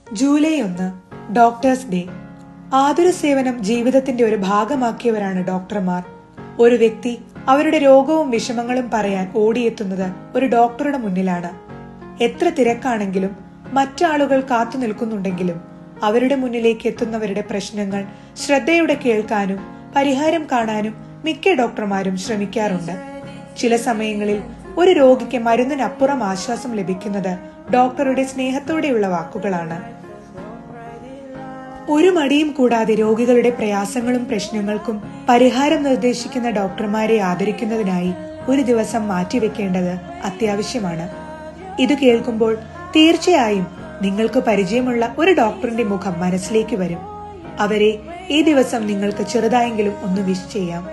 July 1 doctors day. ആതുര സേവനം ജീവിതത്തിന്റെ ഒരു ഭാഗമാക്കിയവരാണ് ഡോക്ടർമാർ. ഒരു വ്യക്തി അവരുടെ രോഗവും വിഷമങ്ങളും പറയാൻ ഓടിയെത്തുന്നത് ഒരു ഡോക്ടറുടെ മുന്നിലാണ്. എത്ര തിരക്കാണെങ്കിലും മറ്റാളുകൾ കാത്തു നിൽക്കുന്നുണ്ടെങ്കിലും അവരുടെ മുന്നിലേക്ക് എത്തുന്നവരുടെ പ്രശ്നങ്ങൾ ശ്രദ്ധയോടെ കേൾക്കാനും പരിഹാരം കാണാനും മിക്ക ഡോക്ടർമാരും ശ്രമിക്കാറുണ്ട്. ചില സമയങ്ങളിൽ ഒരു രോഗിക്ക് മരുന്നിനപ്പുറം ആശ്വാസം ലഭിക്കുന്നത് ഡോക്ടറുടെ സ്നേഹത്തോടെയുള്ള വാക്കുകളാണ്. ഒരു മടിയും കൂടാതെ രോഗികളുടെ പ്രയാസങ്ങളും പ്രശ്നങ്ങൾക്കും പരിഹാരം നിർദ്ദേശിക്കുന്ന ഡോക്ടർമാരെ ആദരിക്കുന്നതിനായി ഒരു ദിവസം മാറ്റിവെക്കേണ്ടത് അത്യാവശ്യമാണ്. ഇത് കേൾക്കുമ്പോൾ തീർച്ചയായും നിങ്ങൾക്ക് പരിചയമുള്ള ഒരു ഡോക്ടറിന്റെ മുഖം മനസ്സിലേക്ക് വരും. അവരെ ഈ ദിവസം നിങ്ങൾക്ക് ചെറുതായെങ്കിലും ഒന്ന് വിഷ് ചെയ്യാം.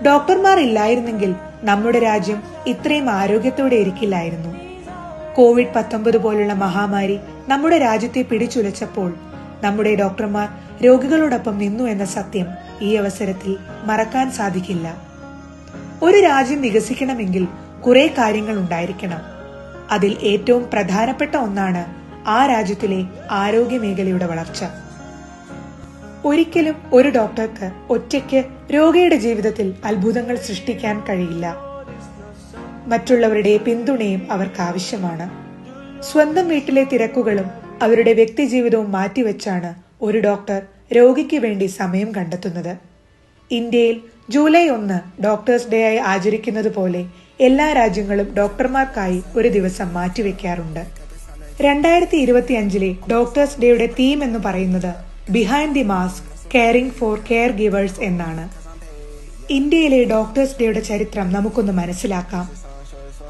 ഡോക്ടർമാർ ഇല്ലായിരുന്നെങ്കിൽ നമ്മുടെ രാജ്യം ഇത്രയും ആരോഗ്യത്തോടെ ഇരിക്കില്ലായിരുന്നു. COVID-19 പോലുള്ള മഹാമാരി നമ്മുടെ രാജ്യത്തെ പിടിച്ചുലച്ചപ്പോൾ നമ്മുടെ ഡോക്ടർമാർ രോഗികളോടൊപ്പം നിന്നു എന്ന സത്യം ഈ അവസരത്തിൽ മറക്കാൻ സാധിക്കില്ല. ഒരു രാജ്യം വികസിക്കണമെങ്കിൽ കുറെ കാര്യങ്ങൾ ഉണ്ടായിരിക്കണം. അതിൽ ഏറ്റവും പ്രധാനപ്പെട്ട ഒന്നാണ് ആ രാജ്യത്തിലെ ആരോഗ്യ മേഖലയുടെ വളർച്ച. ഒരിക്കലും ഒരു ഡോക്ടർക്ക് ഒറ്റയ്ക്ക് രോഗിയുടെ ജീവിതത്തിൽ അത്ഭുതങ്ങൾ സൃഷ്ടിക്കാൻ കഴിയില്ല. മറ്റുള്ളവരുടെ പിന്തുണയും അവർക്ക് ആവശ്യമാണ്. സ്വന്തം വീട്ടിലെ തിരക്കുകളും അവരുടെ വ്യക്തി ജീവിതവും മാറ്റിവെച്ചാണ് ഒരു ഡോക്ടർ രോഗിക്ക് വേണ്ടി സമയം കണ്ടെത്തുന്നത്. ഇന്ത്യയിൽ ജൂലൈ 1 ഡോക്ടേഴ്സ് ഡേ ആയി ആചരിക്കുന്നത് പോലെ എല്ലാ രാജ്യങ്ങളും ഡോക്ടർമാർക്കായി ഒരു ദിവസം മാറ്റിവെക്കാറുണ്ട്. 2025 ഡോക്ടേഴ്സ് ഡേയുടെ തീം എന്ന് പറയുന്നത് behind the mask caring for care givers എന്നാണ്. ഇന്ത്യയിലെ ഡോക്ടേഴ്സ് ഡേയുടെ ചരിത്രം നമുക്കൊന്ന് മനസ്സിലാക്കാം.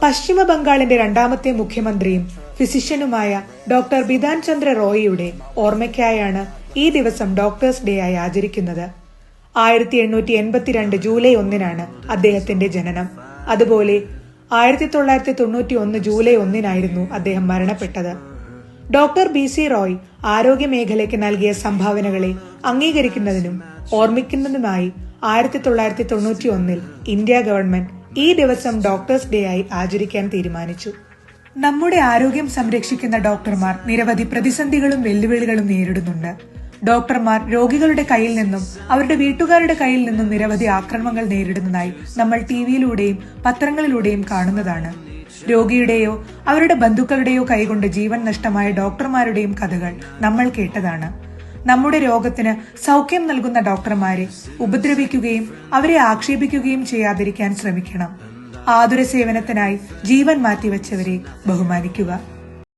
പശ്ചിമ ബംഗാളിന്റെ രണ്ടാമത്തെ മുഖ്യമന്ത്രിയും ഫിസിഷ്യനുമായ ഡോക്ടർ ബിധാൻ ചന്ദ്ര റോയിയുടെ ഓർമ്മയ്ക്കായാണ് ഈ ദിവസം ഡോക്ടേഴ്സ് ഡേ ആയി ആചരിക്കുന്നത്. 1882 ജൂലൈ 1 അദ്ദേഹത്തിന്റെ ജനനം. അതുപോലെ 1991 ജൂലൈ 1 അദ്ദേഹം മരണപ്പെട്ടത്. ഡോക്ടർ BC റോയ് ആരോഗ്യ മേഖലയ്ക്ക് നൽകിയ സംഭാവനകളെ അംഗീകരിക്കുന്നതിനും ഓർമ്മിക്കുന്നതിനുമായി 1991 ഇന്ത്യ ഗവൺമെന്റ് ഈ ദിവസം ഡോക്ടേഴ്സ് ഡേ ആയി ആചരിക്കാൻ തീരുമാനിച്ചു. നമ്മുടെ ആരോഗ്യം സംരക്ഷിക്കുന്ന ഡോക്ടർമാർ നിരവധി പ്രതിസന്ധികളും വെല്ലുവിളികളും നേരിടുന്നുണ്ട്. ഡോക്ടർമാർ രോഗികളുടെ കയ്യിൽ നിന്നും അവരുടെ വീട്ടുകാരുടെ കയ്യിൽ നിന്നും നിരവധി ആക്രമണങ്ങൾ നേരിടുന്നതായി നമ്മൾ ടിവിയിലൂടെയും പത്രങ്ങളിലൂടെയും കാണുന്നതാണ്. രോഗിയുടെയോ അവരുടെ ബന്ധുക്കളുടെയോ കൈകൊണ്ട് ജീവൻ നഷ്ടമായ ഡോക്ടർമാരുടെയും കഥകൾ നമ്മൾ കേട്ടതാണ്. നമ്മുടെ രോഗത്തിന് സൗഖ്യം നൽകുന്ന ഡോക്ടർമാരെ ഉപദ്രവിക്കുകയും അവരെ ആക്ഷേപിക്കുകയും ചെയ്യാതിരിക്കാൻ ശ്രമിക്കണം. ആതുര സേവനത്തിനായി ജീവൻ മാറ്റിവെച്ചവരെ ബഹുമാനിക്കുക.